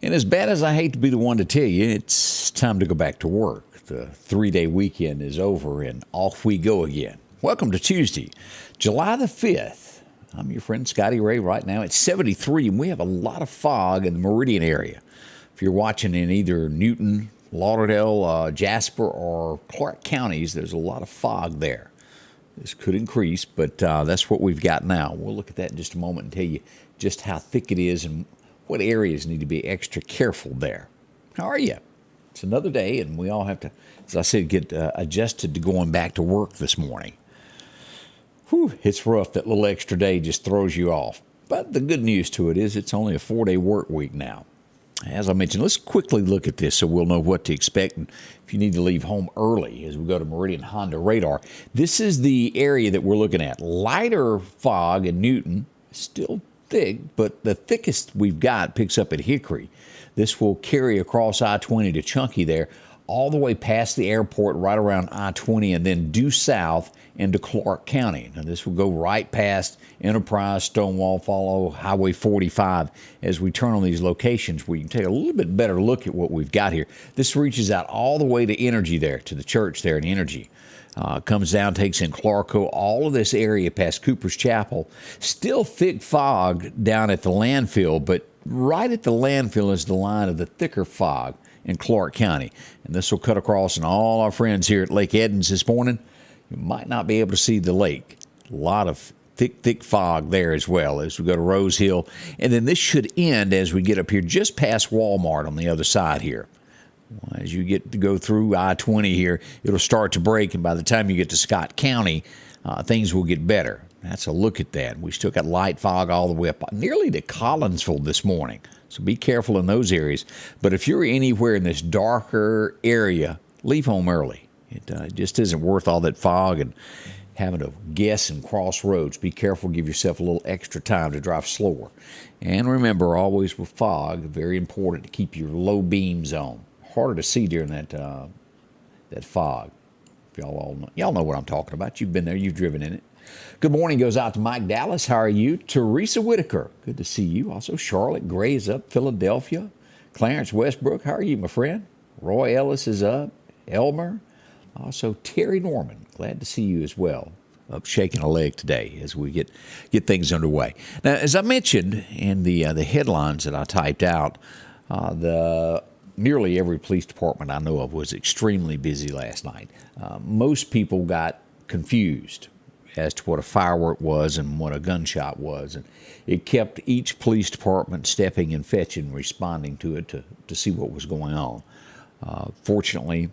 And as bad as I hate to be the one to tell you, it's time to go back to work. The 3-day weekend is over and off we go again. Welcome to Tuesday, July the 5th. I'm your friend Scotty Ray. Right now it's 73 and we have a lot of fog in the Meridian area. If you're watching in either Newton, Lauderdale, Jasper, or Clark counties, there's a lot of fog there. This could increase, but that's what we've got now. We'll look at that in just a moment and tell you just how thick it is and what areas need to be extra careful there. How are you? It's another day, and we all have to, as I said, get adjusted to going back to work this morning. Whew, it's rough. That little extra day just throws you off. But the good news to it is it's only a 4-day work week now. As I mentioned, let's quickly look at this so we'll know what to expect. And if you need to leave home early as we go to Meridian Honda radar, this is the area that we're looking at. Lighter fog in Newton, still thick, but the thickest we've got picks up at Hickory. This will carry across I-20 to Chunky there, all the way past the airport, right around I-20, and then due south into Clark County. Now, this will go right past Enterprise, Stonewall, follow Highway 45 as we turn on these locations where you can take a little bit better look at what we've got here. This reaches out all the way to Energy there, to the church there in Energy. Comes down, takes in Clarko, all of this area past Cooper's Chapel. Still thick fog down at the landfill, but right at the landfill is the line of the thicker fog in Clark County. And this will cut across, and all our friends here at Lake Edens this morning, you might not be able to see the lake. A lot of thick fog there as well as we go to Rose Hill. And then this should end as we get up here just past Walmart on the other side here. As you get to go through I-20 here, it'll start to break, and by the time you get to Scott County, things will get better. That's a look at that. We still got light fog all the way up nearly to Collinsville this morning, so be careful in those areas. But if you're anywhere in this darker area, leave home early. It just isn't worth all that fog and having to guess and cross roads. Be careful, give yourself a little extra time to drive slower. And remember, always with fog, very important to keep your low beams on. Harder to see during that fog. If y'all know what I'm talking about. You've been there. You've driven in it. Good morning goes out to Mike Dallas. How are you? Teresa Whitaker. Good to see you. Also, Charlotte Gray is up. Philadelphia. Clarence Westbrook. How are you, my friend? Roy Ellis is up. Elmer. Also, Terry Norman. Glad to see you as well. Up shaking a leg today as we get things underway. Now, as I mentioned in the headlines that I typed out, nearly every police department I know of was extremely busy last night. Most people got confused as to what a firework was and what a gunshot was. And it kept each police department stepping and fetching, responding to it to see what was going on. Fortunately,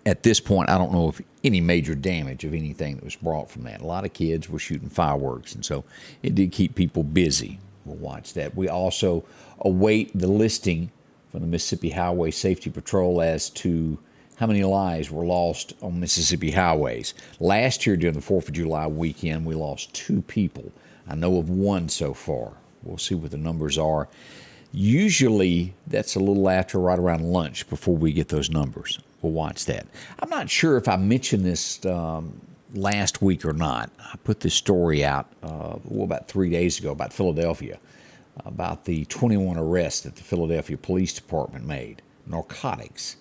at this point, I don't know of any major damage of anything that was brought from that. A lot of kids were shooting fireworks, and so it did keep people busy. We'll watch that. We also await the listing from the Mississippi Highway Safety Patrol as to how many lives were lost on Mississippi highways. Last year during the 4th of July weekend, we lost 2 people. I know of 1 so far. We'll see what the numbers are. Usually, that's a little after, right around lunch, before we get those numbers. We'll watch that. I'm not sure if I mentioned this last week or not. I put this story out about 3 days ago about Philadelphia, about the 21 arrests that the Philadelphia Police Department made, narcotics.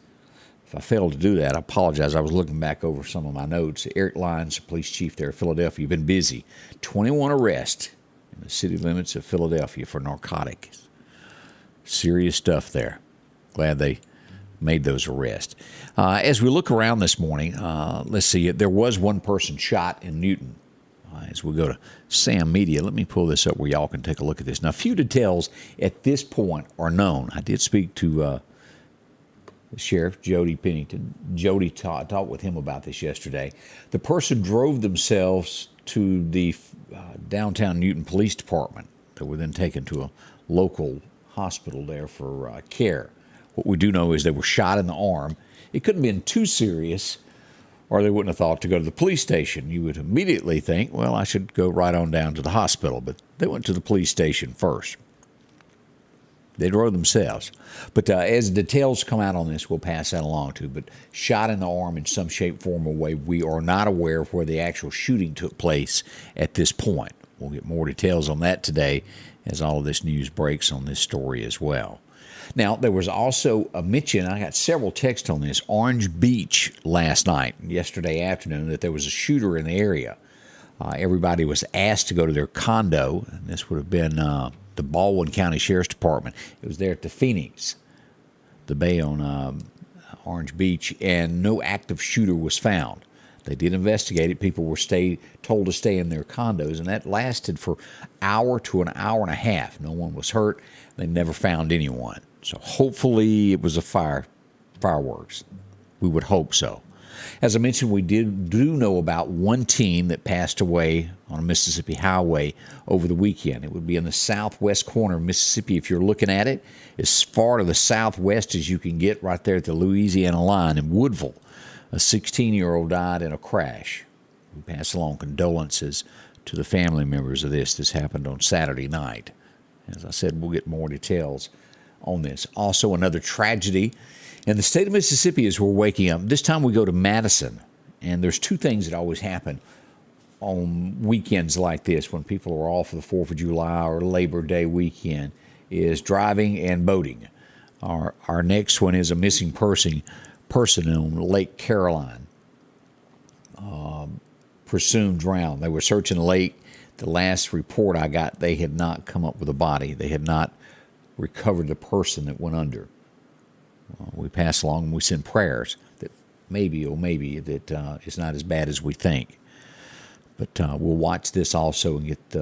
If I failed to do that, I apologize. I was looking back over some of my notes. Eric Lyons, the police chief there in Philadelphia, been busy. 21 arrests in the city limits of Philadelphia for narcotics. Serious stuff there. Glad they made those arrests. As we look around this morning, let's see. There was 1 person shot in Newton. As we go to Sam Media, let me pull this up where y'all can take a look at this. Now, few details at this point are known. I did speak to Sheriff Jody Pennington. Jody talked with him about this yesterday. The person drove themselves to the downtown Newton Police Department. They were then taken to a local hospital there for care. What we do know is they were shot in the arm. It couldn't have been too serious, or they wouldn't have thought to go to the police station. You would immediately think, well, I should go right on down to the hospital. But they went to the police station first. They drove themselves. But as details come out on this, we'll pass that along to. But shot in the arm in some shape, form, or way. We are not aware of where the actual shooting took place at this point. We'll get more details on that today as all of this news breaks on this story as well. Now, there was also a mention, I got several texts on this, Orange Beach last night, yesterday afternoon, that there was a shooter in the area. Everybody was asked to go to their condo, and this would have been the Baldwin County Sheriff's Department. It was there at the Phoenix, the bay on Orange Beach, and no active shooter was found. They did investigate it. People were told to stay in their condos, and that lasted for an hour to an hour and a half. No one was hurt. They never found anyone. So hopefully it was a fireworks. We would hope so. As I mentioned, we do know about one teen that passed away on a Mississippi highway over the weekend. It would be in the southwest corner of Mississippi. If you're looking at it, as far to the southwest as you can get, right there at the Louisiana line in Woodville. A 16-year-old died in a crash. We pass along condolences to the family members of this. This happened on Saturday night. As I said, we'll get more details on this. Also, another tragedy in the state of Mississippi as we're waking up. This time we go to Madison, and there's two things that always happen on weekends like this when people are off for the 4th of July or Labor Day weekend, is driving and boating. Our next one is a missing person on Lake Caroline, presumed drowned. They were searching the lake. The last report I got, they had not come up with a body. They had not recovered the person that went under. We pass along and we send prayers that maybe that it's not as bad as we think. But we'll watch this also and get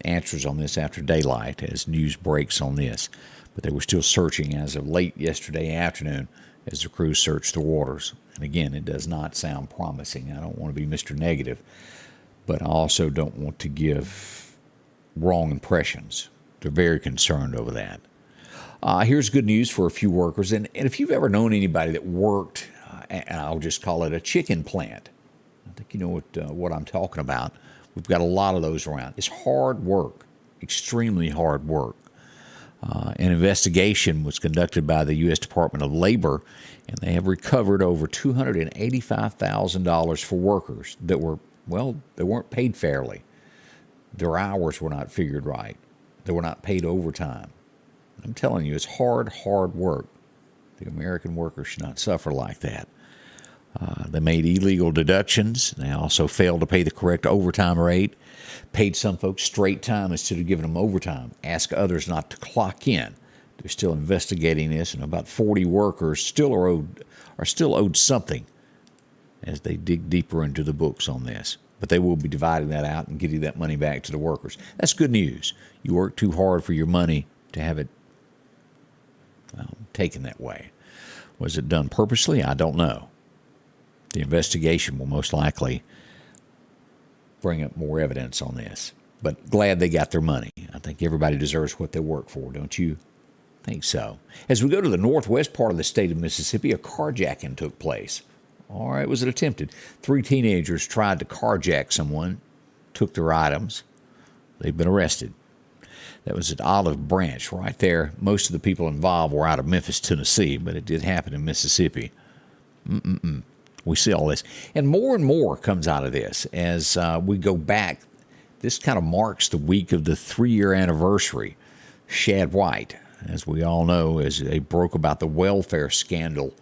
answers on this after daylight as news breaks on this. But they were still searching as of late yesterday afternoon as the crew searched the waters. And again, it does not sound promising. I don't want to be Mr. Negative, but I also don't want to give wrong impressions. They're very concerned over that. Here's good news for a few workers. And if you've ever known anybody that worked, and I'll just call it a chicken plant, I think you know what I'm talking about. We've got a lot of those around. It's hard work, extremely hard work. An investigation was conducted by the U.S. Department of Labor, and they have recovered over $285,000 for workers that they weren't paid fairly. Their hours were not figured right. They were not paid overtime. I'm telling you, it's hard work. The American worker should not suffer like that. They made illegal deductions. They also failed to pay the correct overtime rate, paid some folks straight time instead of giving them overtime, asked others not to clock in. They're still investigating this, and about 40 workers still are still owed something as they dig deeper into the books on this. But they will be dividing that out and getting that money back to the workers. That's good news. You work too hard for your money to have it taken that way. Was it done purposely? I don't know. The investigation will most likely bring up more evidence on this. But glad they got their money. I think everybody deserves what they work for, don't you? I think so. As we go to the northwest part of the state of Mississippi, a carjacking took place. All right, was it attempted? 3 teenagers tried to carjack someone, took their items. They've been arrested. That was at Olive Branch right there. Most of the people involved were out of Memphis, Tennessee, but it did happen in Mississippi. We see all this. And more comes out of this as we go back. This kind of marks the week of the 3-year anniversary. Shad White, as we all know, as they broke about the welfare scandal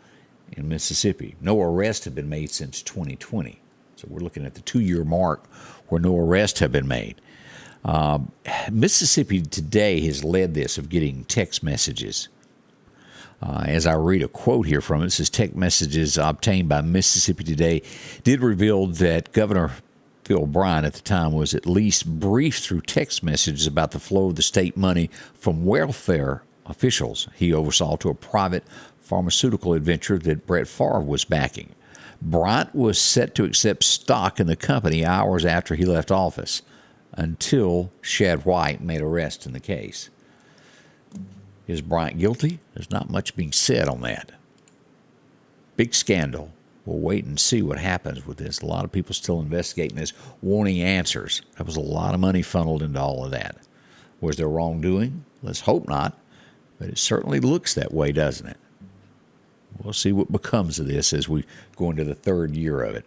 in Mississippi. No arrests have been made since 2020. So we're looking at the 2-year mark where no arrests have been made. Mississippi Today has led this of getting text messages. As I read a quote here from it, it says, text messages obtained by Mississippi Today did reveal that Governor Phil Bryant at the time was at least briefed through text messages about the flow of the state money from welfare officials he oversaw to a private pharmaceutical adventure that Brett Favre was backing. Bryant was set to accept stock in the company hours after he left office until Shad White made arrest in the case. Is Bryant guilty? There's not much being said on that. Big scandal. We'll wait and see what happens with this. A lot of people still investigating this, wanting answers. There was a lot of money funneled into all of that. Was there wrongdoing? Let's hope not. But it certainly looks that way, doesn't it? We'll see what becomes of this as we go into the 3rd year of it.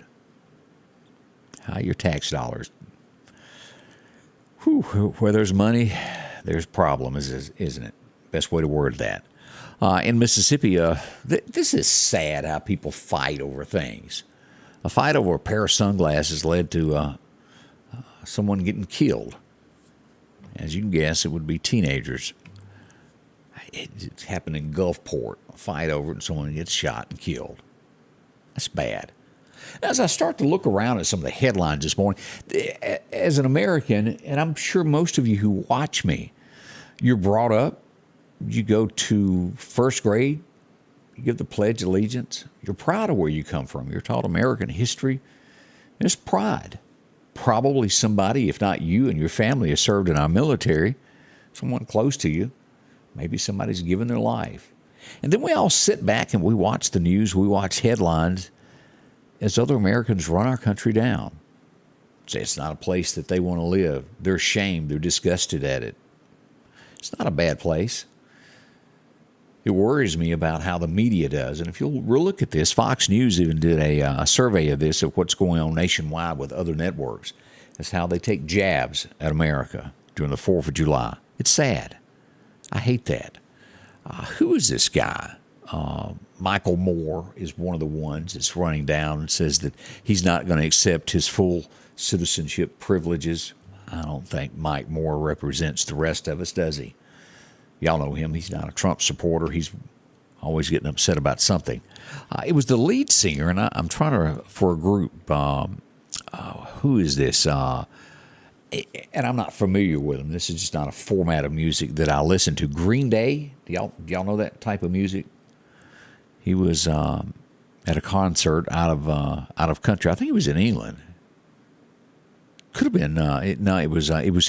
How your tax dollars. Where there's money, there's problems, isn't it? Best way to word that. In Mississippi, this is sad how people fight over things. A fight over a pair of sunglasses led to someone getting killed. As you can guess, it would be teenagers. It happened in Gulfport. A fight over it, and someone gets shot and killed. That's bad. As I start to look around at some of the headlines this morning, as an American, and I'm sure most of you who watch me, you're brought up, you go to first grade, you give the Pledge of Allegiance, you're proud of where you come from. You're taught American history. There's pride. Probably somebody, if not you and your family, has served in our military, someone close to you. Maybe somebody's given their life. And then we all sit back and we watch the news, we watch headlines as other Americans run our country down. Say it's not a place that they want to live. They're ashamed. They're disgusted at it. It's not a bad place. It worries me about how the media does. And if you'll look at this, Fox News even did a survey of this, of what's going on nationwide with other networks. That's how they take jabs at America during the 4th of July. It's sad. I hate that. Who is this guy? Michael Moore is one of the ones that's running down and says that he's not going to accept his full citizenship privileges. I don't think Mike Moore represents the rest of us, does he? Y'all know him. He's not a Trump supporter. He's always getting upset about something. It was the lead singer, and I'm trying to, for a group, who is this? And I'm not familiar with him. This is just not a format of music that I listen to. Green Day, do y'all know that type of music? He was at a concert out of country. I think he was in England. Could have been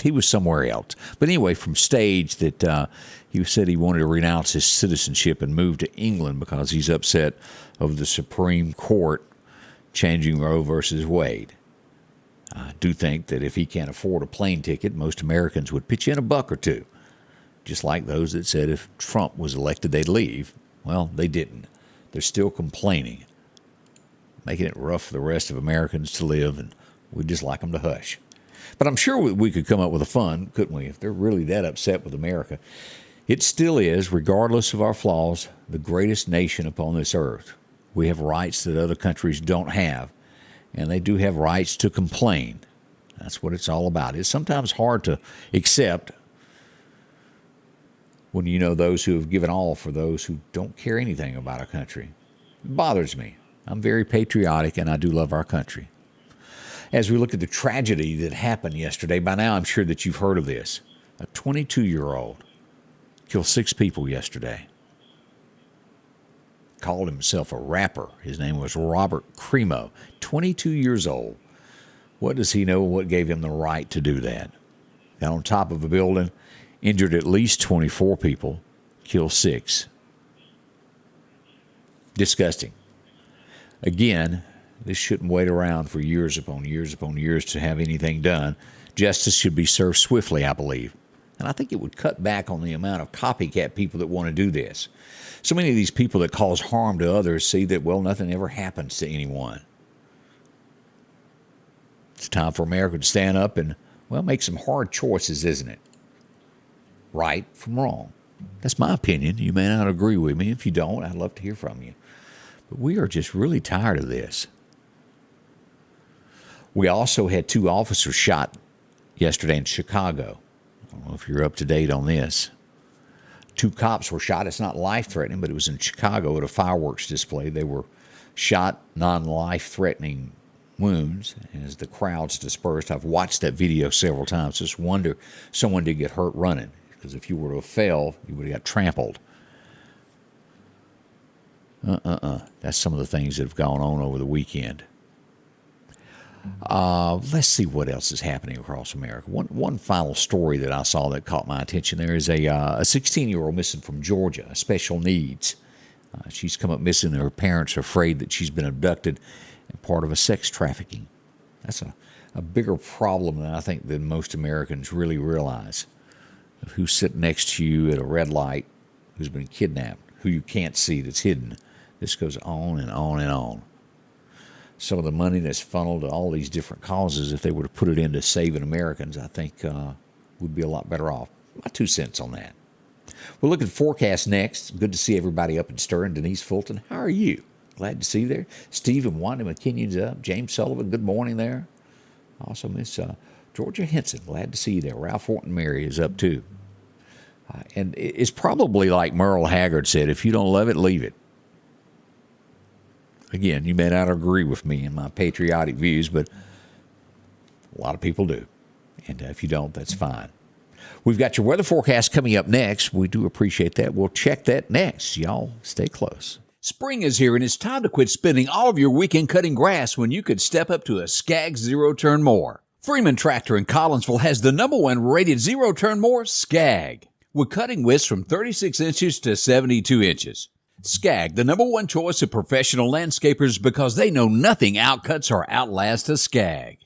he was somewhere else. But anyway, from stage that he said he wanted to renounce his citizenship and move to England because he's upset over the Supreme Court changing Roe versus Wade. I do think that if he can't afford a plane ticket, most Americans would pitch in $1 or $2, just like those that said if Trump was elected, they'd leave. Well, they didn't. They're still complaining, making it rough for the rest of Americans to live, and we'd just like them to hush. But I'm sure we could come up with a fund, couldn't we, if they're really that upset with America. It still is, regardless of our flaws, the greatest nation upon this earth. We have rights that other countries don't have, and they do have rights to complain. That's what it's all about. It's sometimes hard to accept when you know those who have given all for those who don't care anything about our country. It bothers me. I'm very patriotic, and I do love our country. As we look at the tragedy that happened yesterday, by now I'm sure that you've heard of this. A 22-year-old killed 6 people yesterday. Called himself a rapper. His name was Robert Crimo, 22 years old. What does he know? What gave him the right to do that? Got on top of a building, injured at least 24 people, killed 6. Disgusting. Again, this shouldn't wait around for years upon years upon years to have anything done. Justice should be served swiftly, I believe. And I think it would cut back on the amount of copycat people that want to do this. So many of these people that cause harm to others see that, well, nothing ever happens to anyone. It's time for America to stand up and, well, make some hard choices, isn't it? Right from wrong. That's my opinion. You may not agree with me. If you don't, I'd love to hear from you. But we are just really tired of this. We also had 2 officers shot yesterday in Chicago. I don't know if you're up to date on this. 2 cops were shot. It's not life-threatening, but it was in Chicago at a fireworks display. They were shot, non-life-threatening wounds. And as the crowds dispersed, I've watched that video several times. Just wonder someone did get hurt running, because if you were to have fell, you would have got trampled. That's some of the things that have gone on over the weekend. Let's see what else is happening across America. One final story that I saw that caught my attention. There is a 16-year-old missing from Georgia, special needs. She's come up missing, and her parents are afraid that she's been abducted and part of a sex trafficking. That's a bigger problem than I think that most Americans really realize. Of who's sitting next to you at a red light, who's been kidnapped, who you can't see that's hidden. This goes on and on and on. Some of the money that's funneled to all these different causes, if they were to put it into saving Americans, I think would be a lot better off. My 2 cents on that. We'll look at forecast next. Good to see everybody up and stirring. Denise Fulton, how are you? Glad to see you there. Steve and Wanda McKinnon's up. James Sullivan, good morning there. Also, Miss Georgia Henson, glad to see you there. Ralph Horton Mary is up too. And it's probably like Merle Haggard said, if you don't love it, leave it. Again, you may not agree with me and my patriotic views, but a lot of people do. And if you don't, that's fine. We've got your weather forecast coming up next. We do appreciate that. We'll check that next. Y'all stay close. Spring is here, and it's time to quit spending all of your weekend cutting grass when you could step up to a Skag zero-turn mower. Freeman Tractor in Collinsville has the #1 rated zero-turn mower, Skag, with cutting widths from 36 inches to 72 inches. Skag, the #1 choice of professional landscapers because they know nothing outcuts or outlasts a Skag.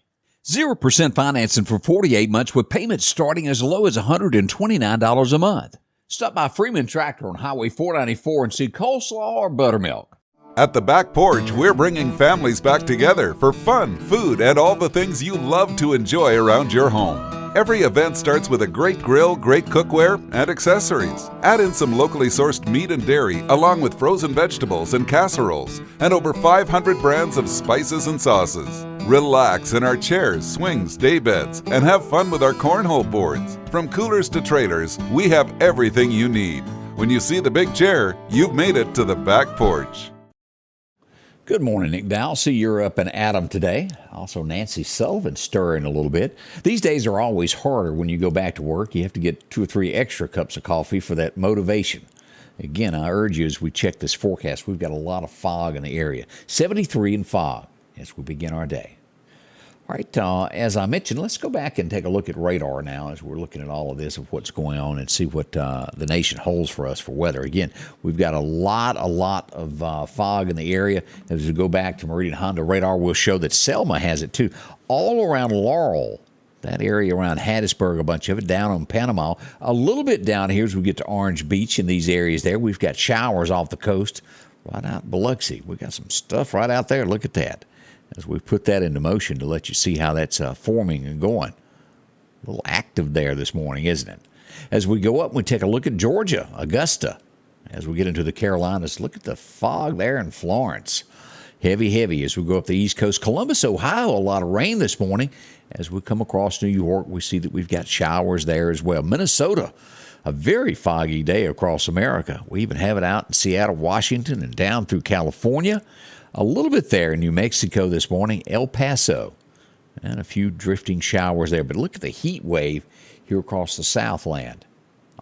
0% financing for 48 months with payments starting as low as $129 a month. Stop by Freeman Tractor on Highway 494 and see coleslaw or buttermilk. At the Back Porch, we're bringing families back together for fun, food, and all the things you love to enjoy around your home. Every event starts with a great grill, great cookware, and accessories. Add in some locally sourced meat and dairy, along with frozen vegetables and casseroles, and over 500 brands of spices and sauces. Relax in our chairs, swings, day beds, and have fun with our cornhole boards. From coolers to trailers, we have everything you need. When you see the big chair, you've made it to the Back Porch. Good morning, Nick Dowell. See you're up and at 'em today. Also, Nancy Sullivan stirring a little bit. These days are always harder when you go back to work. You have to get 2 or 3 extra cups of coffee for that motivation. Again, I urge you as we check this forecast, we've got a lot of fog in the area. 73 in fog as we begin our day. All right, as I mentioned, let's go back and take a look at radar now as we're looking at all of this of what's going on and see what the nation holds for us for weather. Again, we've got a lot of fog in the area. As we go back to Meridian Honda radar, we'll show that Selma has it too. All around Laurel, that area around Hattiesburg, a bunch of it, down on Panama. A little bit down here as we get to Orange Beach in these areas there. We've got showers off the coast right out in Biloxi. We've got some stuff right out there. Look at that. As we put that into motion to let you see how that's forming and going. A little active there this morning, isn't it? As we go up, we take a look at Georgia, Augusta. As we get into the Carolinas, look at the fog there in Florence. Heavy as we go up the East Coast. Columbus, Ohio, a lot of rain this morning. As we come across New York, we see that we've got showers there as well. Minnesota, a very foggy day across America. We even have it out in Seattle, Washington, and down through California. A little bit there in New Mexico this morning, El Paso, and a few drifting showers there. But look at the heat wave here across the Southland.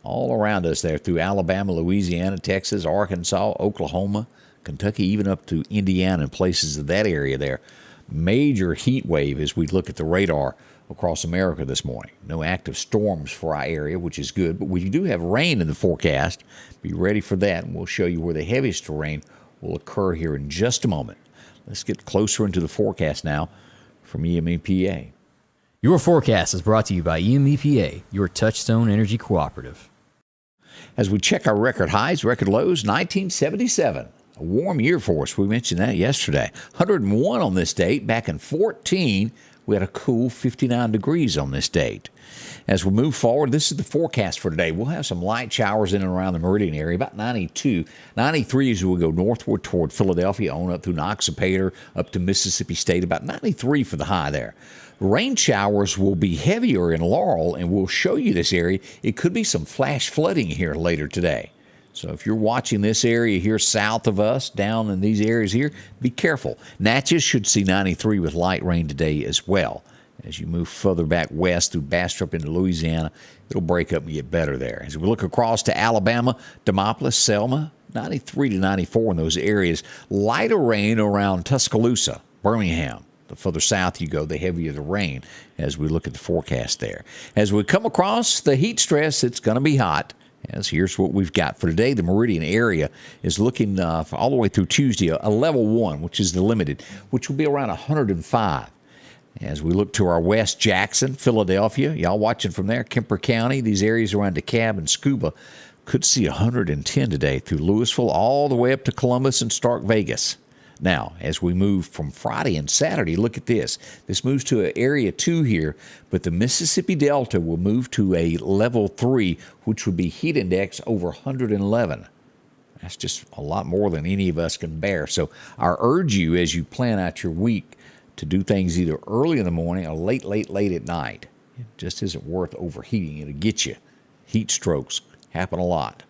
All around us there through Alabama, Louisiana, Texas, Arkansas, Oklahoma, Kentucky, even up to Indiana and places of that area there. Major heat wave as we look at the radar across America this morning. No active storms for our area, which is good, but we do have rain in the forecast. Be ready for that, and we'll show you where the heaviest rain will occur here in just a moment. Let's get closer into the forecast now from EMEPA. Your forecast is brought to you by EMEPA, your Touchstone Energy Cooperative. As we check our record highs, record lows, 1977. A warm year for us. We mentioned that yesterday. 101 on this date. Back in 14, we had a cool 59 degrees on this date. As we move forward, this is the forecast for today. We'll have some light showers in and around the Meridian area, about 92. 93 as we go northward toward Philadelphia, on up through Noxapater, up to Mississippi State, about 93 for the high there. Rain showers will be heavier in Laurel, and we'll show you this area. It could be some flash flooding here later today. So if you're watching this area here south of us, down in these areas here, be careful. Natchez should see 93 with light rain today as well. As you move further back west through Bastrop into Louisiana, it'll break up and get better there. As we look across to Alabama, Demopolis, Selma, 93 to 94 in those areas. Lighter rain around Tuscaloosa, Birmingham. The further south you go, the heavier the rain as we look at the forecast there. As we come across the heat stress, it's going to be hot. As here's what we've got for today. The Meridian area is looking all the way through Tuesday, a level 1, which is the limited, which will be around 105. As we look to our west, Jackson, Philadelphia, y'all watching from there, Kemper County, these areas around DeKalb and Scuba could see 110 today through Louisville all the way up to Columbus and Stark Vegas. Now, as we move from Friday and Saturday, look at this. This moves to an area 2 here, but the Mississippi Delta will move to a level 3, which would be heat index over 111. That's just a lot more than any of us can bear. So I urge you, as you plan out your week, to do things either early in the morning or late at night. It just isn't worth overheating. It'll get you. Heat strokes happen a lot.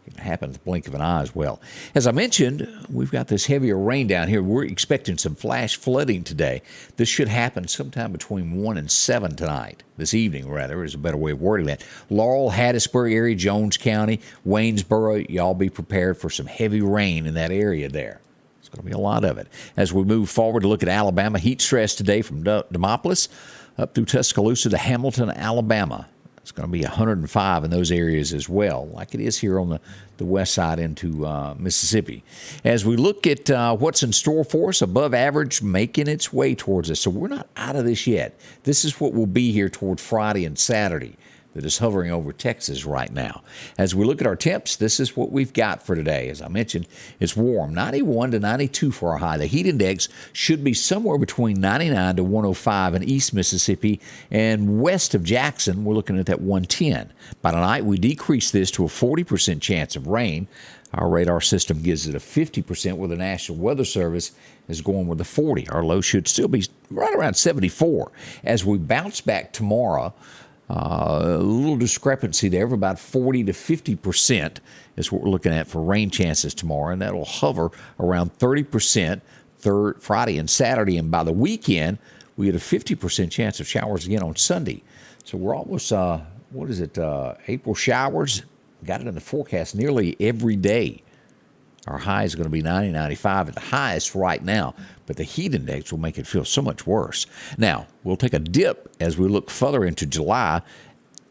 It can happen at the blink of an eye as well. As I mentioned, we've got this heavier rain down here. We're expecting some flash flooding today. This should happen sometime between 1 and 7 tonight. This evening, rather, is a better way of wording that. Laurel, Hattiesburg area, Jones County, Waynesboro, y'all be prepared for some heavy rain in that area there. It's going to be a lot of it. As we move forward to look at Alabama, heat stress today from Demopolis up through Tuscaloosa to Hamilton, Alabama. It's going to be 105 in those areas as well, like it is here on the west side into Mississippi. As we look at what's in store for us, above average making its way towards us. So we're not out of this yet. This is what will be here toward Friday and Saturday that is hovering over Texas right now. As we look at our temps, this is what we've got for today. As I mentioned, it's warm, 91 to 92 for our high. The heat index should be somewhere between 99 to 105 in East Mississippi, and west of Jackson, we're looking at that 110. By tonight, we decrease this to a 40% chance of rain. Our radar system gives it a 50%, where the National Weather Service is going with a 40. Our low should still be right around 74. As we bounce back tomorrow, a little discrepancy there of about 40 to 50% is what we're looking at for rain chances tomorrow, and that'll hover around 30% Friday and Saturday. And by the weekend, we get a 50% chance of showers again on Sunday. So we're almost, April showers. Got it in the forecast nearly every day. Our high is going to be 90, 95 at the highest right now, but the heat index will make it feel so much worse. Now, we'll take a dip as we look further into July.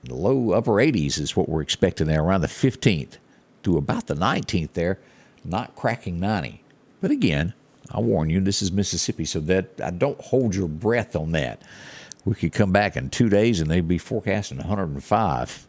The low upper 80s is what we're expecting there, around the 15th to about the 19th there, not cracking 90. But again, I warn you, this is Mississippi, so that I don't hold your breath on that. We could come back in 2 days and they'd be forecasting 105.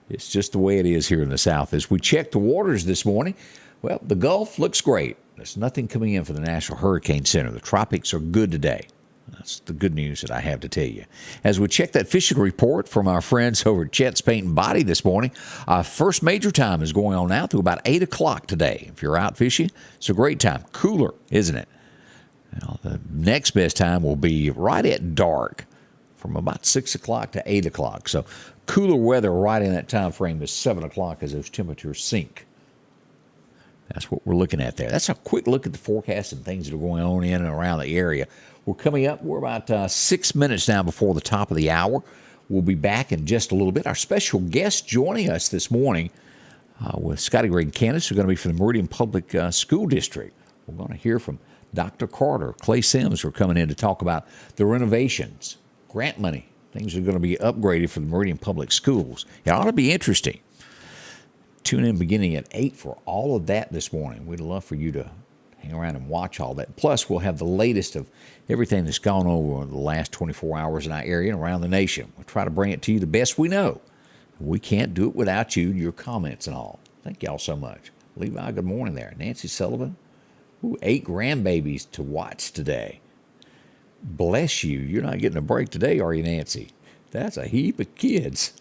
It's just the way it is here in the South. As we check the waters this morning, well, the Gulf looks great. There's nothing coming in for the National Hurricane Center. The tropics are good today. That's the good news that I have to tell you. As we check that fishing report from our friends over at Chet's Paint and Body this morning, our first major time is going on now through about 8 o'clock today. If you're out fishing, it's a great time. Cooler, isn't it? Now, the next best time will be right at dark from about 6 o'clock to 8 o'clock. So cooler weather right in that time frame is 7 o'clock as those temperatures sink. That's what we're looking at there. That's a quick look at the forecast and things that are going on in and around the area. We're coming up. We're about 6 minutes now before the top of the hour. We'll be back in just a little bit. Our special guest joining us this morning with Scotty Ray and Candace are going to be from the Meridian Public School District. We're going to hear from Dr. Carter, Clay Sims, who are coming in to talk about the renovations, grant money, things are going to be upgraded for the Meridian Public Schools. It ought to be interesting. Tune in beginning at 8 for all of that this morning. We'd love for you to hang around and watch all that. Plus, we'll have the latest of everything that's gone over the last 24 hours in our area and around the nation. We'll try to bring it to you the best we know. We can't do it without you, your comments and all. Thank y'all so much. Levi, good morning there. Nancy Sullivan, 8 grandbabies to watch today. Bless you. You're not getting a break today, are you, Nancy? That's a heap of kids.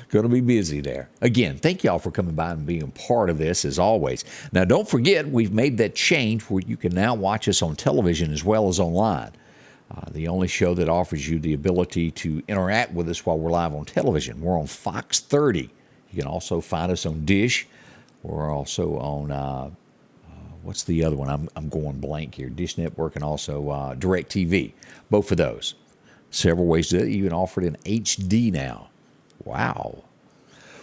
Going to be busy there. Again, thank y'all for coming by and being part of this as always. Now, don't forget, we've made that change where you can now watch us on television as well as online. The only show that offers you the ability to interact with us while we're live on television. We're on Fox 30. You can also find us on Dish. We're also on, what's the other one? I'm going blank here. Dish Network and also DirecTV. Both of those. Several ways to do it. You can offer it in HD now. Wow.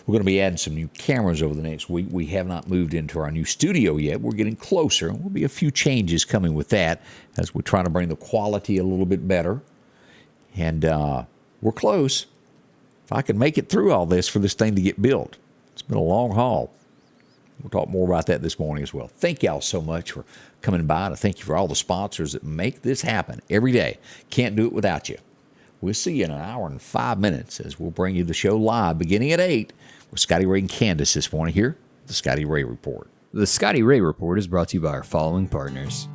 We're going to be adding some new cameras over the next week. We have not moved into our new studio yet. We're getting closer. There'll be a few changes coming with that as we're trying to bring the quality a little bit better. And we're close. If I can make it through all this for this thing to get built. It's been a long haul. We'll talk more about that this morning as well. Thank y'all so much for coming by. And thank you for all the sponsors that make this happen every day. Can't do it without you. We'll see you in an hour and 5 minutes as we'll bring you the show live beginning at 8 with Scotty Ray and Candace this morning here, the Scotty Ray Report. The Scotty Ray Report is brought to you by our following partners.